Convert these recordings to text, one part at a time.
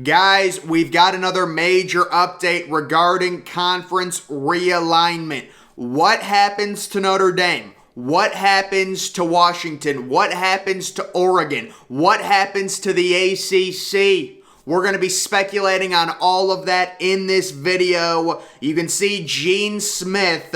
Guys, we've got another major update regarding conference realignment. What happens to Notre Dame? What happens to Washington? What happens to Oregon? What happens to the ACC? We're going to be speculating on all of that in this video. You can see Gene Smith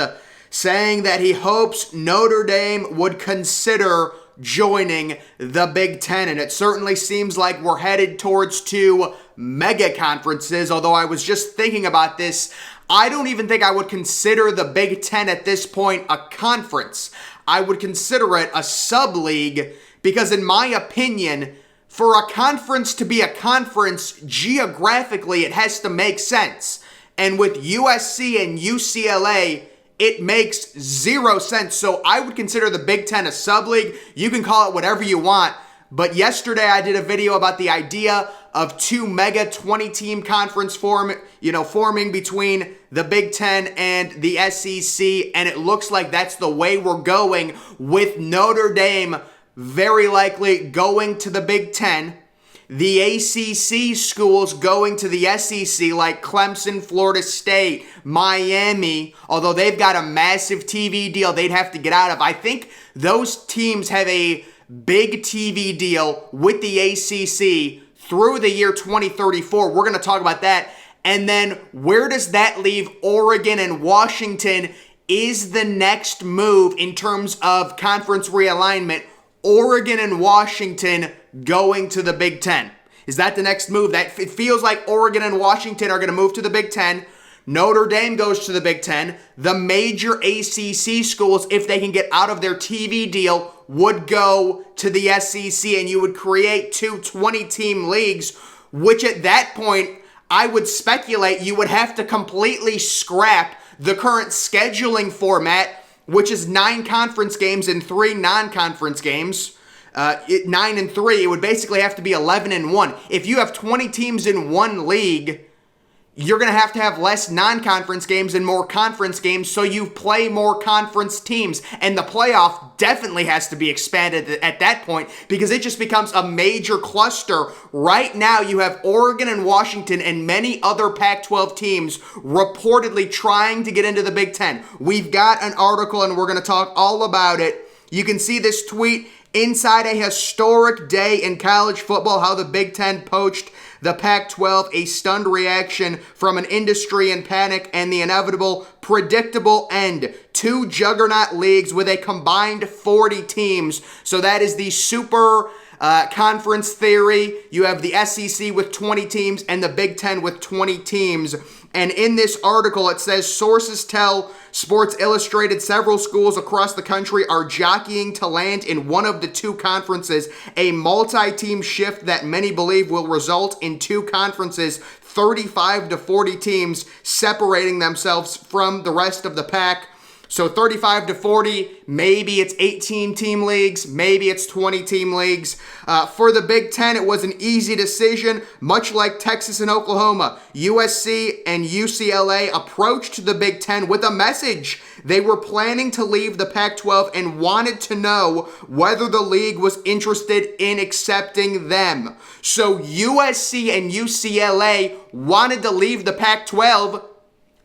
saying that he hopes Notre Dame would consider joining the Big Ten, and it certainly seems like we're headed towards two mega conferences, although I was just thinking about this. I don't even think I would consider the Big Ten at this point a conference. I would consider it a sub-league because, in my opinion, for a conference to be a conference, geographically, it has to make sense. And with USC and UCLA, it makes zero sense. So I would consider the Big Ten a sub-league. You can call it whatever you want. But yesterday I did a video about the idea of two mega 20-team conference forming between the Big Ten and the SEC. And it looks like that's the way we're going, with Notre Dame very likely going to the Big Ten. The ACC schools going to the SEC like Clemson, Florida State, Miami, although they've got a massive TV deal they'd have to get out of. I think those teams have a big TV deal with the ACC through the year 2034. We're going to talk about that. And then where does that leave Oregon and Washington? Is the next move in terms of conference realignment Oregon and Washington going to the Big Ten? Is that the next move? It feels like Oregon and Washington are going to move to the Big Ten. Notre Dame goes to the Big Ten. The major ACC schools, if they can get out of their TV deal, would go to the SEC, and you would create two 20-team leagues, which at that point, I would speculate you would have to completely scrap the current scheduling format, which is 9 conference games and 3 non-conference games. 9 and 3, it would basically have to be 11 and 1. If you have 20 teams in one league, you're going to have less non-conference games and more conference games, so you play more conference teams. And the playoff definitely has to be expanded at that point because it just becomes a major cluster. Right now, you have Oregon and Washington and many other Pac-12 teams reportedly trying to get into the Big Ten. We've got an article, and we're going to talk all about it. You can see this tweet: inside a historic day in college football, how the Big Ten poached the Pac-12, a stunned reaction from an industry in panic, and the inevitable, predictable end. 2 juggernaut leagues with a combined 40 teams. So that is the super conference theory. You have the SEC with 20 teams and the Big Ten with 20 teams. And in this article, it says, sources tell Sports Illustrated several schools across the country are jockeying to land in one of the 2 conferences, a multi-team shift that many believe will result in 2 conferences, 35 to 40 teams separating themselves from the rest of the pack. So 35 to 40, maybe it's 18-team leagues, maybe it's 20-team leagues. For the Big Ten, it was an easy decision, much like Texas and Oklahoma. USC and UCLA approached the Big Ten with a message. They were planning to leave the Pac-12 and wanted to know whether the league was interested in accepting them. So USC and UCLA wanted to leave the Pac-12.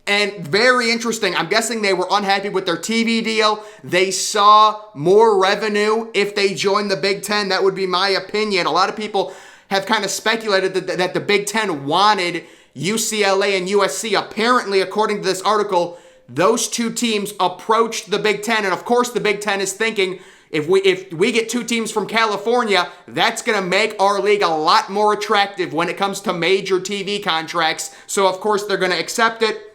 And very interesting, I'm guessing they were unhappy with their TV deal. They saw more revenue if they joined the Big Ten. That would be my opinion. A lot of people have kind of speculated that the Big Ten wanted UCLA and USC. Apparently, according to this article, those 2 teams approached the Big Ten. And of course, the Big Ten is thinking, if we get 2 teams from California, that's going to make our league a lot more attractive when it comes to major TV contracts. So of course, they're going to accept it.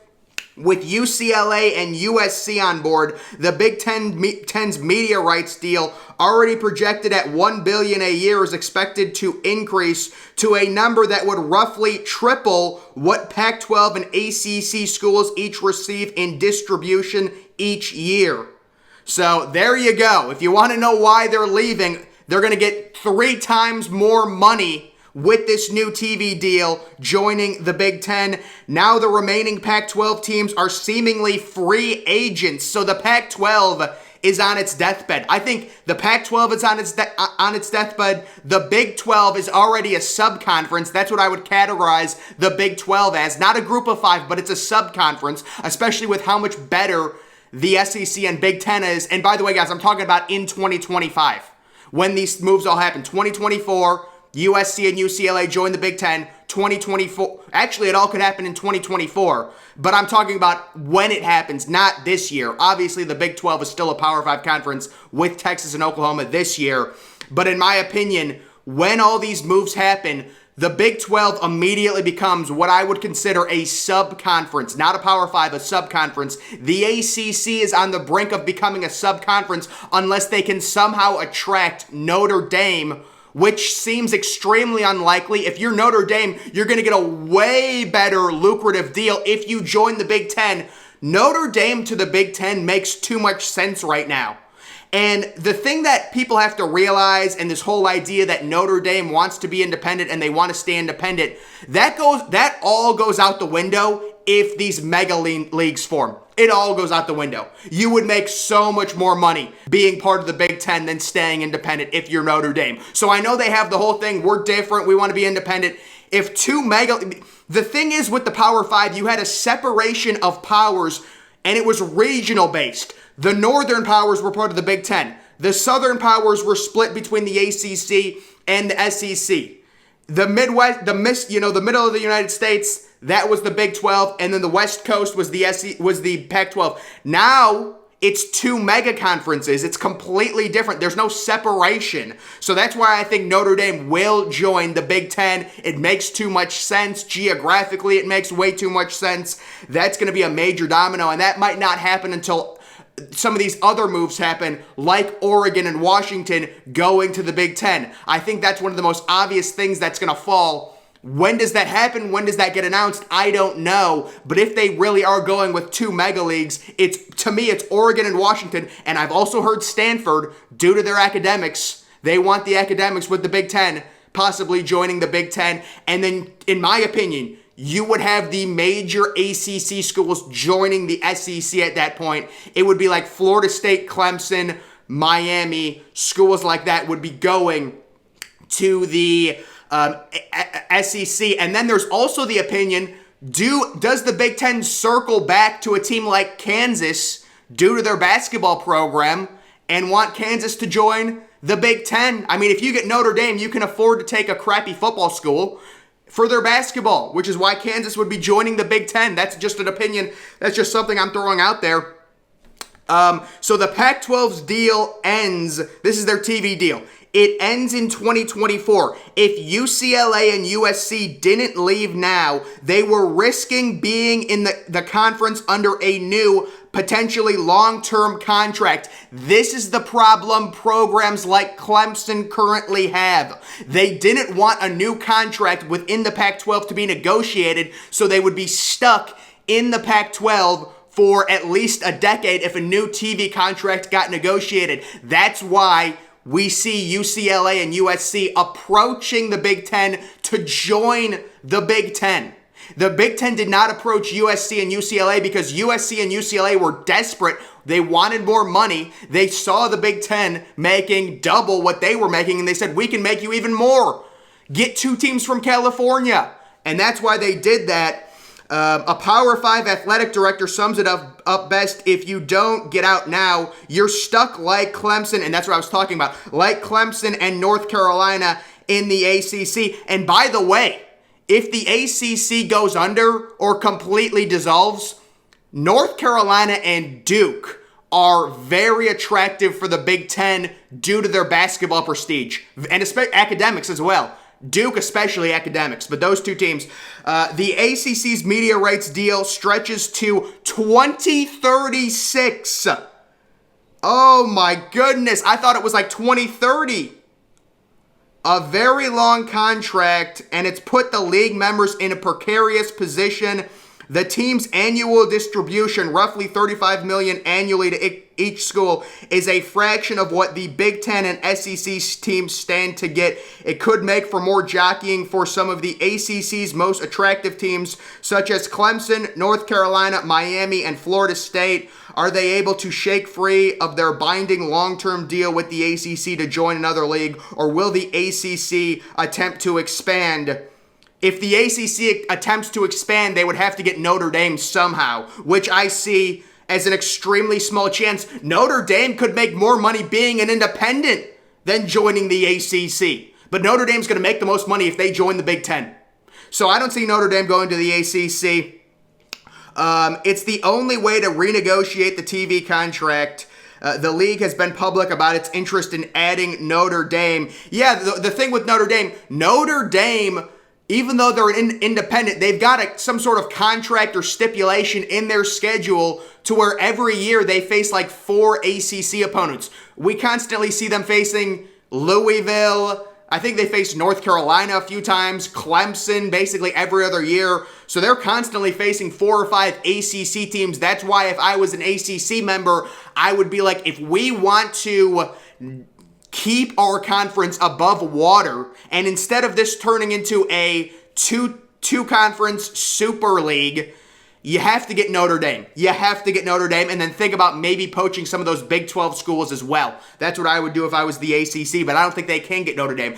With UCLA and USC on board, the Big Ten's media rights deal, already projected at $1 billion a year, is expected to increase to a number that would roughly triple what Pac-12 and ACC schools each receive in distribution each year. So there you go. If you want to know why they're leaving, they're going to get 3 times more money with this new TV deal joining the Big Ten. Now the remaining Pac-12 teams are seemingly free agents. So the Pac-12 is on its deathbed. I think the Pac-12 is on its deathbed. The Big 12 is already a sub-conference. That's what I would categorize the Big 12 as. Not a group of 5, but it's a sub-conference, especially with how much better the SEC and Big 10 is. And by the way, guys, I'm talking about in 2025, when these moves all happen. 2024, USC and UCLA join the Big 10. 2024, actually, it all could happen in 2024, but I'm talking about when it happens, not this year. Obviously, the Big 12 is still a Power 5 conference with Texas and Oklahoma this year, but in my opinion, when all these moves happen, the Big 12 immediately becomes what I would consider a sub-conference, not a Power 5, a sub-conference. The ACC is on the brink of becoming a sub-conference unless they can somehow attract Notre Dame, which seems extremely unlikely. If you're Notre Dame, you're going to get a way better lucrative deal if you join the Big 10. Notre Dame to the Big 10 makes too much sense right now. And the thing that people have to realize, and this whole idea that Notre Dame wants to be independent and they want to stay independent, that all goes out the window if these mega leagues form. It all goes out the window. You would make so much more money being part of the Big 10 than staying independent if you're Notre Dame. So I know they have the whole thing, we're different, we want to be independent. The thing is with the Power 5, you had a separation of powers and it was regional based. The Northern powers were part of the Big 10. The Southern powers were split between the ACC and the SEC. The Midwest, the middle of the United States, that was the Big 12, and then the West Coast was the Pac-12. Now it's two mega conferences. It's completely different. There's no separation. So that's why I think Notre Dame will join the Big 10. It makes too much sense. Geographically, it makes way too much sense. That's going to be a major domino, and that might not happen until some of these other moves happen, like Oregon and Washington going to the Big 10. I think that's one of the most obvious things that's going to fall. When does that happen? When does that get announced? I don't know. But if they really are going with two mega leagues, to me, it's Oregon and Washington. And I've also heard Stanford, due to their academics, they want the academics with the Big 10, possibly joining the Big 10. And then, in my opinion, you would have the major ACC schools joining the SEC at that point. It would be like Florida State, Clemson, Miami, schools like that would be going to the SEC. And then there's also the opinion, does the Big 10 circle back to a team like Kansas due to their basketball program and want Kansas to join the Big 10? I mean, if you get Notre Dame, you can afford to take a crappy football school for their basketball, which is why Kansas would be joining the Big 10. That's just an opinion. That's just something I'm throwing out there. So the Pac-12's deal ends. This is their TV deal. It ends in 2024. If UCLA and USC didn't leave now, they were risking being in the conference under a new, potentially long-term contract. This is the problem programs like Clemson currently have. They didn't want a new contract within the Pac-12 to be negotiated, so they would be stuck in the Pac-12 for at least a decade if a new TV contract got negotiated. That's why we see UCLA and USC approaching the Big 10 to join the Big 10. The Big 10 did not approach USC and UCLA because USC and UCLA were desperate. They wanted more money. They saw the Big 10 making double what they were making, and they said, we can make you even more. Get two teams from California. And that's why they did that. A Power 5 athletic director sums it up best. If you don't get out now, you're stuck like Clemson, and that's what I was talking about, like Clemson and North Carolina in the ACC. And by the way, if the ACC goes under or completely dissolves, North Carolina and Duke are very attractive for the Big 10 due to their basketball prestige and academics as well. Duke, especially academics, but those two teams. The ACC's media rights deal stretches to 2036. Oh my goodness, I thought it was like 2030. A very long contract, and it's put the league members in a precarious position. The team's annual distribution, roughly $35 million annually to each school is a fraction of what the Big Ten and SEC teams stand to get. It could make for more jockeying for some of the ACC's most attractive teams, such as Clemson, North Carolina, Miami, and Florida State. Are they able to shake free of their binding long-term deal with the ACC to join another league, or will the ACC attempt to expand? If the ACC attempts to expand, they would have to get Notre Dame somehow, which I see as an extremely small chance. Notre Dame could make more money being an independent than joining the ACC. But Notre Dame's going to make the most money if they join the Big Ten. So I don't see Notre Dame going to the ACC. It's the only way to renegotiate the TV contract. The league has been public about its interest in adding Notre Dame. Yeah, the thing with Notre Dame, even though they're an independent, they've got some sort of contract or stipulation in their schedule to where every year they face like 4 ACC opponents. We constantly see them facing Louisville. I think they faced North Carolina a few times, Clemson basically every other year. So they're constantly facing 4 or 5 ACC teams. That's why if I was an ACC member, I would be like, if we want to keep our conference above water, and instead of this turning into a two conference super league, you have to get Notre Dame. You have to get Notre Dame, and then think about maybe poaching some of those Big 12 schools as well. That's what I would do if I was the ACC, but I don't think they can get Notre Dame.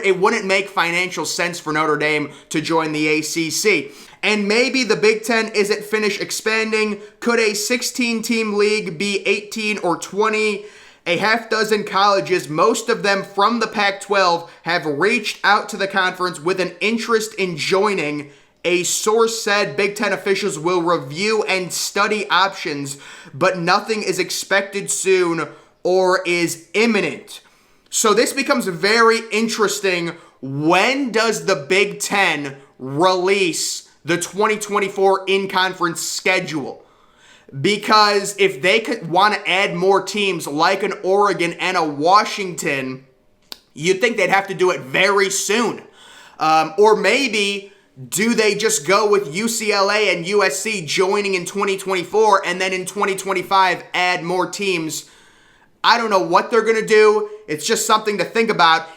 It wouldn't make financial sense for Notre Dame to join the ACC. And maybe the Big Ten isn't finished expanding. Could a 16-team league be 18 or 20? A half dozen colleges, most of them from the Pac-12, have reached out to the conference with an interest in joining. A source said Big Ten officials will review and study options, but nothing is expected soon or is imminent. So this becomes very interesting. When does the Big Ten release the 2024 in-conference schedule? Because if they could want to add more teams like an Oregon and a Washington, you'd think they'd have to do it very soon. Or maybe do they just go with UCLA and USC joining in 2024 and then in 2025 add more teams? I don't know what they're going to do. It's just something to think about.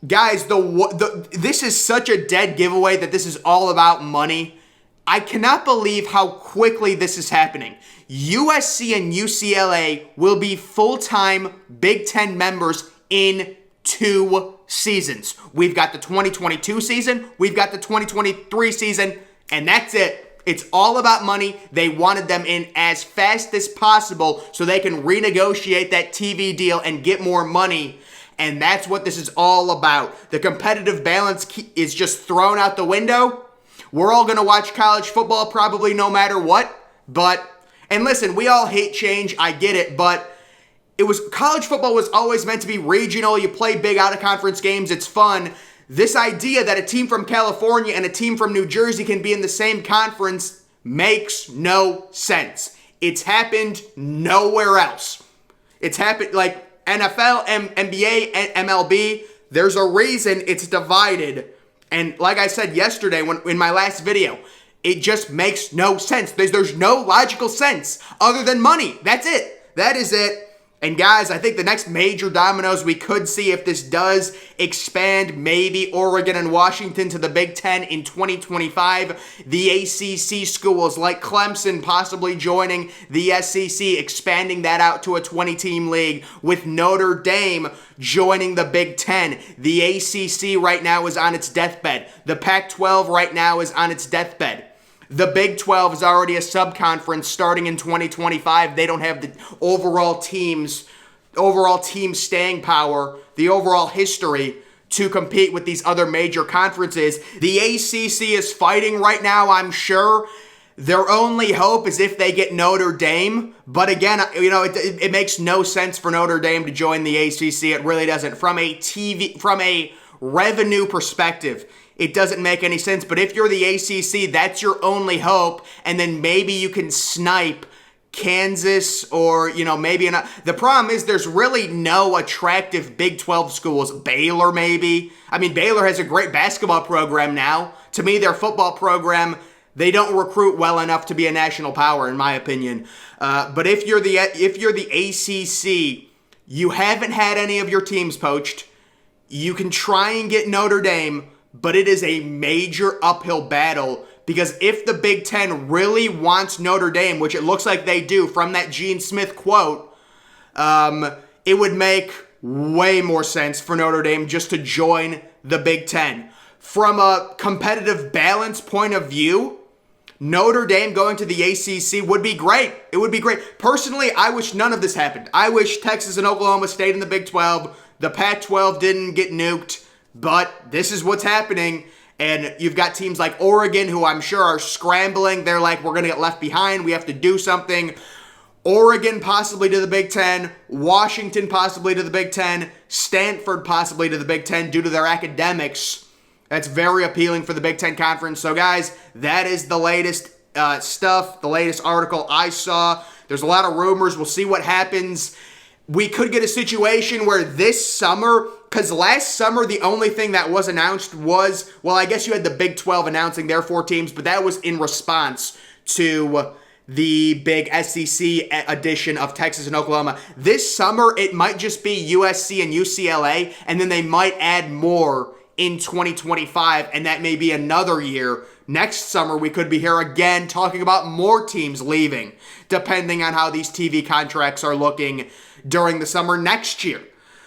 Guys, this is such a dead giveaway that this is all about money. I cannot believe how quickly this is happening. USC and UCLA will be full-time Big Ten members in 2 seasons. We've got the 2022 season, we've got the 2023 season, and that's it. It's all about money. They wanted them in as fast as possible so they can renegotiate that TV deal and get more money. And that's what this is all about. The competitive balance is just thrown out the window. We're all going to watch college football probably no matter what. And listen, we all hate change. I get it. But college football was always meant to be regional. You play big out-of-conference games. It's fun. This idea that a team from California and a team from New Jersey can be in the same conference makes no sense. It's happened nowhere else. It's happened like NFL, NBA, and MLB. There's a reason it's divided. And like I said yesterday in my last video, it just makes no sense. There's no logical sense other than money. That's it. That is it. And guys, I think the next major dominoes we could see if this does expand, maybe Oregon and Washington to the Big Ten in 2025, the ACC schools like Clemson possibly joining the SEC, expanding that out to a 20-team league, with Notre Dame joining the Big Ten. The ACC right now is on its deathbed. The Pac-12 right now is on its deathbed. The Big 12 is already a sub-conference starting in 2025. They don't have the overall team staying power, the overall history to compete with these other major conferences. The ACC is fighting right now, I'm sure. Their only hope is if they get Notre Dame. But again, it makes no sense for Notre Dame to join the ACC. It really doesn't. From a revenue perspective, it doesn't make any sense. But if you're the ACC, that's your only hope. And then maybe you can snipe Kansas or, maybe not. The problem is there's really no attractive Big 12 schools. Baylor, maybe. I mean, Baylor has a great basketball program now. To me, their football program They don't recruit well enough to be a national power, in my opinion. But if you're the ACC, you haven't had any of your teams poached. You can try and get Notre Dame, but it is a major uphill battle, because if the Big Ten really wants Notre Dame, which it looks like they do from that Gene Smith quote, it would make way more sense for Notre Dame just to join the Big Ten. From a competitive balance point of view, Notre Dame going to the ACC would be great. It would be great. Personally, I wish none of this happened. I wish Texas and Oklahoma stayed in the Big 12. The Pac-12 didn't get nuked, but this is what's happening. And you've got teams like Oregon, who I'm sure are scrambling. They're like, we're going to get left behind. We have to do something. Oregon possibly to the Big Ten. Washington possibly to the Big Ten. Stanford possibly to the Big Ten due to their academics. That's very appealing for the Big Ten Conference. So, guys, that is the latest stuff, the latest article I saw. There's a lot of rumors. We'll see what happens. We could get a situation where this summer, because last summer the only thing that was announced was, well, I guess you had the Big 12 announcing their 4 teams, but that was in response to the big SEC edition of Texas and Oklahoma. This summer, it might just be USC and UCLA, and then they might add more in 2025, and that may be another year. Next summer, we could be here again talking about more teams leaving, depending on how these TV contracts are looking during the summer next year.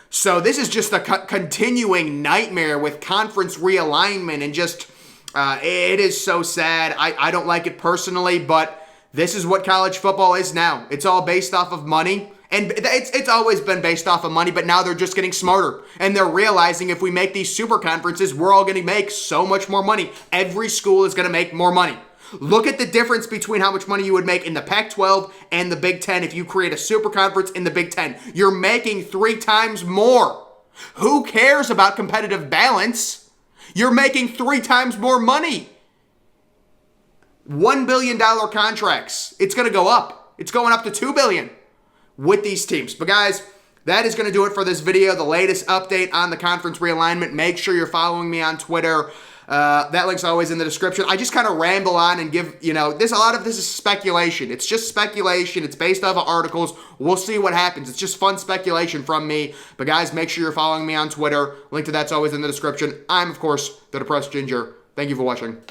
So this is just a continuing nightmare with conference realignment, and just, it is so sad. I don't like it personally, but this is what college football is now. It's all based off of money. And it's always been based off of money, but now they're just getting smarter. And they're realizing if we make these super conferences, we're all going to make so much more money. Every school is going to make more money. Look at the difference between how much money you would make in the Pac-12 and the Big Ten if you create a super conference in the Big Ten. You're making 3 times more. Who cares about competitive balance? You're making 3 times more money. $1 billion contracts. It's going to go up. It's going up to $2 billion. With these teams. But guys, that is going to do it for this video. The latest update on the conference realignment. Make sure you're following me on Twitter. That link's always in the description. I just kind of ramble on and give, a lot of this is speculation. It's just speculation. It's based off of articles. We'll see what happens. It's just fun speculation from me. But guys, make sure you're following me on Twitter. Link to that's always in the description. I'm, of course, the Depressed Ginger. Thank you for watching.